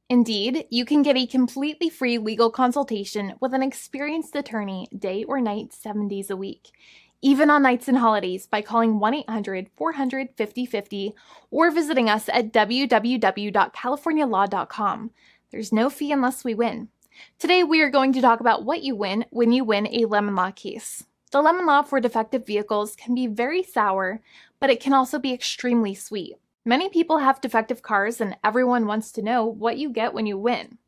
Indeed, you can get a completely free legal consultation with an experienced attorney day or night, 7 days a week, even on nights and holidays by calling 1-800-400-5050 or visiting us at www.californialaw.com. There's no fee unless we win. Today, we are going to talk about what you win when you win a lemon law case. The lemon law for defective vehicles can be very sour, but it can also be extremely sweet. Many people have defective cars, and everyone wants to know what you get when you win.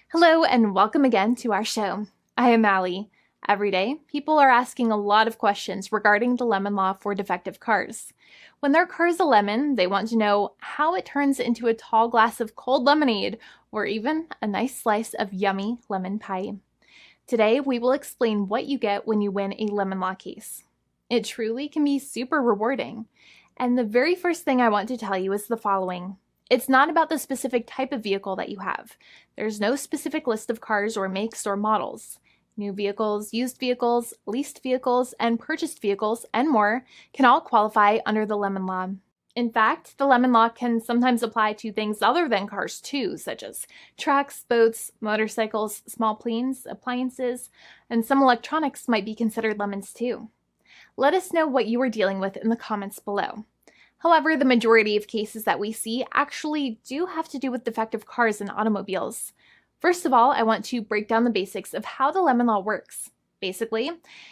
Hello, and welcome again to our show. I am Allie. Every day, people are asking a lot of questions regarding the lemon law for defective cars. When their car is a lemon, they want to know how it turns into a tall glass of cold lemonade, or even a nice slice of yummy lemon pie. Today, we will explain what you get when you win a lemon law case. It truly can be super rewarding. And the very first thing I want to tell you is the following. It's not about the specific type of vehicle that you have. There's no specific list of cars or makes or models. New vehicles, used vehicles, leased vehicles, and purchased vehicles, and more can all qualify under the lemon law. In fact, the lemon law can sometimes apply to things other than cars too, such as trucks, boats, motorcycles, small planes, appliances, and some electronics might be considered lemons too. Let us know what you are dealing with in the comments below. However, the majority of cases that we see actually do have to do with defective cars and automobiles. First of all, I want to break down the basics of how the lemon law works. Basically,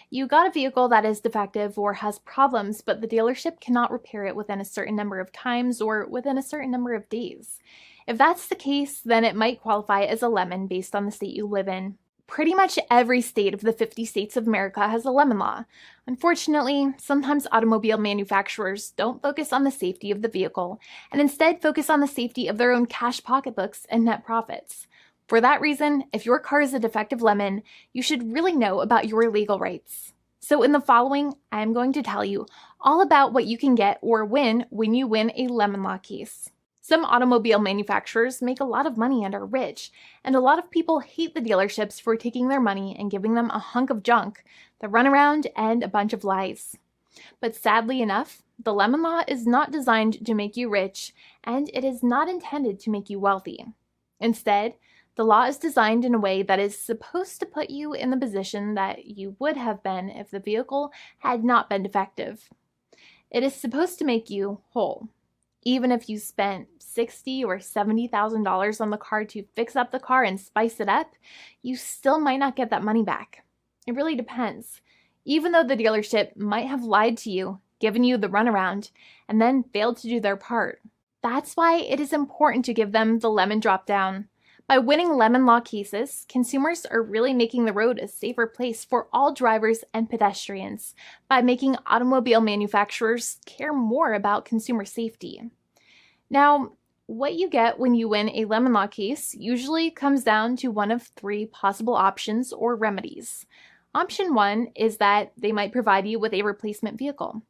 you got a vehicle that is defective or has problems, but the dealership cannot repair it within a certain number of times or within a certain number of days. If that's the case, then it might qualify as a lemon based on the state you live in. Pretty much every state of the 50 states of America has a lemon law. Unfortunately, sometimes automobile manufacturers don't focus on the safety of the vehicle and instead focus on the safety of their own cash pocketbooks and net profits. For that reason, if your car is a defective lemon, you should really know about your legal rights. So in the following, I'm going to tell you all about what you can get or win when you win a lemon law case. Some automobile manufacturers make a lot of money and are rich, and a lot of people hate the dealerships for taking their money and giving them a hunk of junk, the runaround, and a bunch of lies. But sadly enough, the lemon law is not designed to make you rich, and it is not intended to make you wealthy. Instead, the law is designed in a way that is supposed to put you in the position that you would have been if the vehicle had not been defective. It is supposed to make you whole. Even if you spent $60,000 or $70,000 on the car to fix up the car and spice it up, you still might not get that money back. It really depends. Even though the dealership might have lied to you, given you the runaround, and then failed to do their part. That's why it is important to give them the lemon drop down. By winning lemon law cases, consumers are really making the road a safer place for all drivers and pedestrians by making automobile manufacturers care more about consumer safety. Now, what you get when you win a lemon law case usually comes down to one of three possible options or remedies. Option 1 is that they might provide you with a replacement vehicle.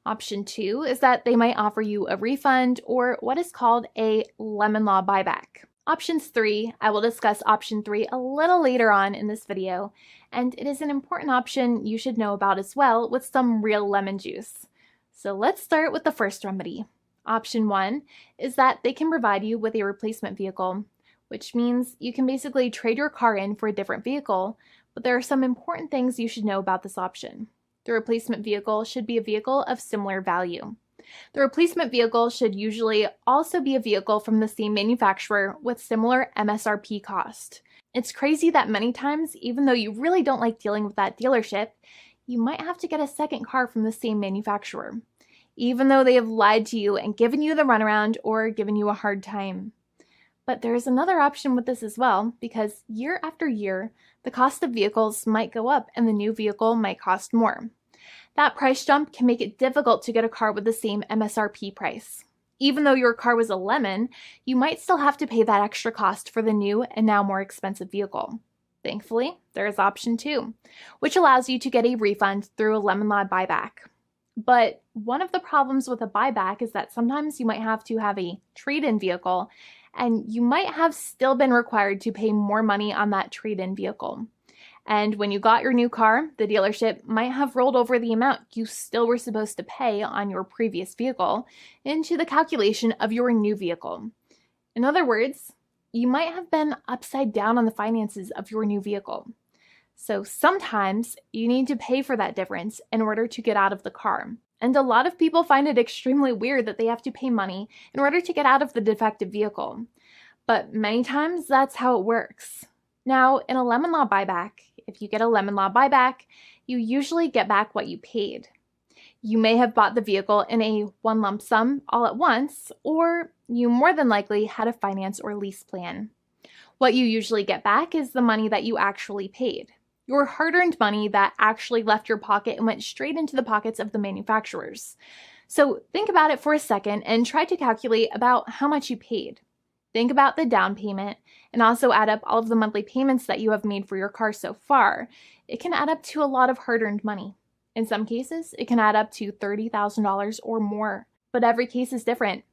Option 2 is that they might offer you a refund or what is called a lemon law buyback. Options 3, I will discuss option 3 a little later on in this video, and it is an important option you should know about as well with some real lemon juice. So let's start with the first remedy. Option 1 is that they can provide you with a replacement vehicle, which means you can basically trade your car in for a different vehicle, but there are some important things you should know about this option. The replacement vehicle should be a vehicle of similar value. The replacement vehicle should usually also be a vehicle from the same manufacturer with similar MSRP cost. It's crazy that many times, even though you really don't like dealing with that dealership, you might have to get a second car from the same manufacturer, even though they have lied to you and given you the runaround or given you a hard time. But there is another option with this as well, because year after year, the cost of vehicles might go up and the new vehicle might cost more. That price jump can make it difficult to get a car with the same MSRP price. Even though your car was a lemon, you might still have to pay that extra cost for the new and now more expensive vehicle. Thankfully, there is option 2, which allows you to get a refund through a lemon law buyback. But one of the problems with a buyback is that sometimes you might have to have a trade-in vehicle, and you might have still been required to pay more money on that trade-in vehicle. And when you got your new car, the dealership might have rolled over the amount you still were supposed to pay on your previous vehicle into the calculation of your new vehicle. In other words, you might have been upside down on the finances of your new vehicle. So sometimes you need to pay for that difference in order to get out of the car. And a lot of people find it extremely weird that they have to pay money in order to get out of the defective vehicle. But many times that's how it works. Now, in a lemon law buyback, if you get a lemon law buyback, you usually get back what you paid. You may have bought the vehicle in a one lump sum all at once, or you more than likely had a finance or lease plan. What you usually get back is the money that you actually paid. Your hard-earned money that actually left your pocket and went straight into the pockets of the manufacturers. So think about it for a second and try to calculate about how much you paid. Think about the down payment and also add up all of the monthly payments that you have made for your car so far. It can add up to a lot of hard-earned money. In some cases, it can add up to $30,000 or more, but every case is different.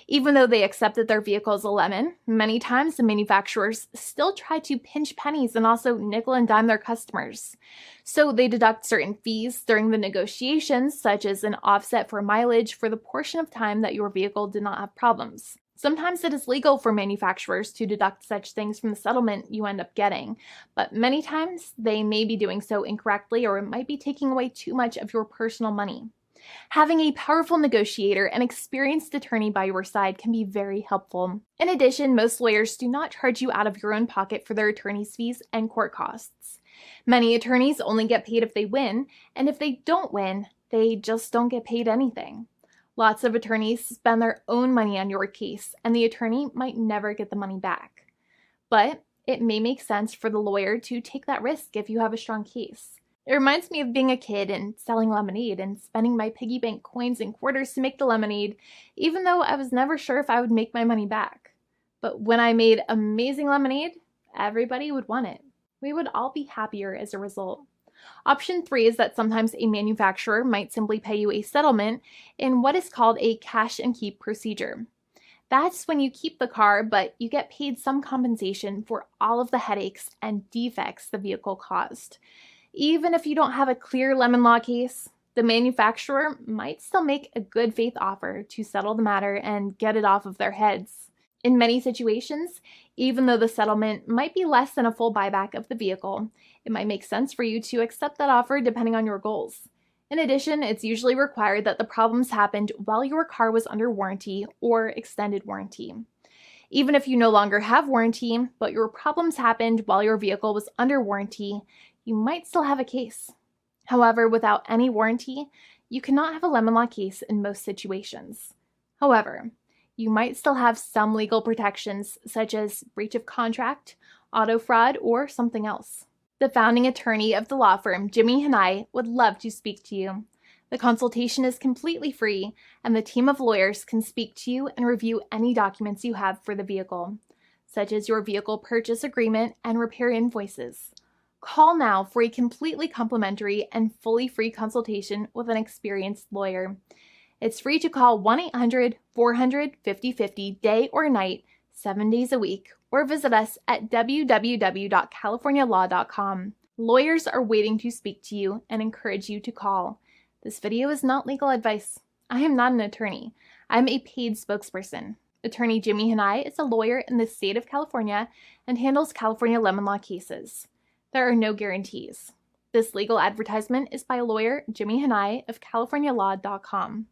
Even though they accept that their vehicle is a lemon, many times the manufacturers still try to pinch pennies and also nickel and dime their customers. So they deduct certain fees during the negotiations, such as an offset for mileage for the portion of time that your vehicle did not have problems. Sometimes it is legal for manufacturers to deduct such things from the settlement you end up getting, but many times they may be doing so incorrectly or it might be taking away too much of your personal money. Having a powerful negotiator and experienced attorney by your side can be very helpful. In addition, most lawyers do not charge you out of your own pocket for their attorney's fees and court costs. Many attorneys only get paid if they win, and if they don't win, they just don't get paid anything. Lots of attorneys spend their own money on your case, and the attorney might never get the money back. But it may make sense for the lawyer to take that risk if you have a strong case. It reminds me of being a kid and selling lemonade and spending my piggy bank coins and quarters to make the lemonade, even though I was never sure if I would make my money back. But when I made amazing lemonade, everybody would want it. We would all be happier as a result. Option 3 is that sometimes a manufacturer might simply pay you a settlement in what is called a cash and keep procedure. That's when you keep the car, but you get paid some compensation for all of the headaches and defects the vehicle caused. Even if you don't have a clear lemon law case, the manufacturer might still make a good faith offer to settle the matter and get it off of their heads. In many situations, even though the settlement might be less than a full buyback of the vehicle, it might make sense for you to accept that offer depending on your goals. In addition, it's usually required that the problems happened while your car was under warranty or extended warranty. Even if you no longer have warranty, but your problems happened while your vehicle was under warranty, you might still have a case. However, without any warranty, you cannot have a lemon law case in most situations. However, you might still have some legal protections such as breach of contract, auto fraud, or something else. The founding attorney of the law firm, Jimmy and I, would love to speak to you. The consultation is completely free, and the team of lawyers can speak to you and review any documents you have for the vehicle, such as your vehicle purchase agreement and repair invoices. Call now for a completely complimentary and fully free consultation with an experienced lawyer. It's free to call 1-800-400-5050 day or night, 7 days a week, or visit us at www.californialaw.com. Lawyers are waiting to speak to you and encourage you to call. This video is not legal advice. I am not an attorney. I'm a paid spokesperson. Attorney Jimmy Hanai is a lawyer in the state of California and handles California lemon law cases. There are no guarantees. This legal advertisement is by lawyer Jimmy Hanai of CaliforniaLaw.com.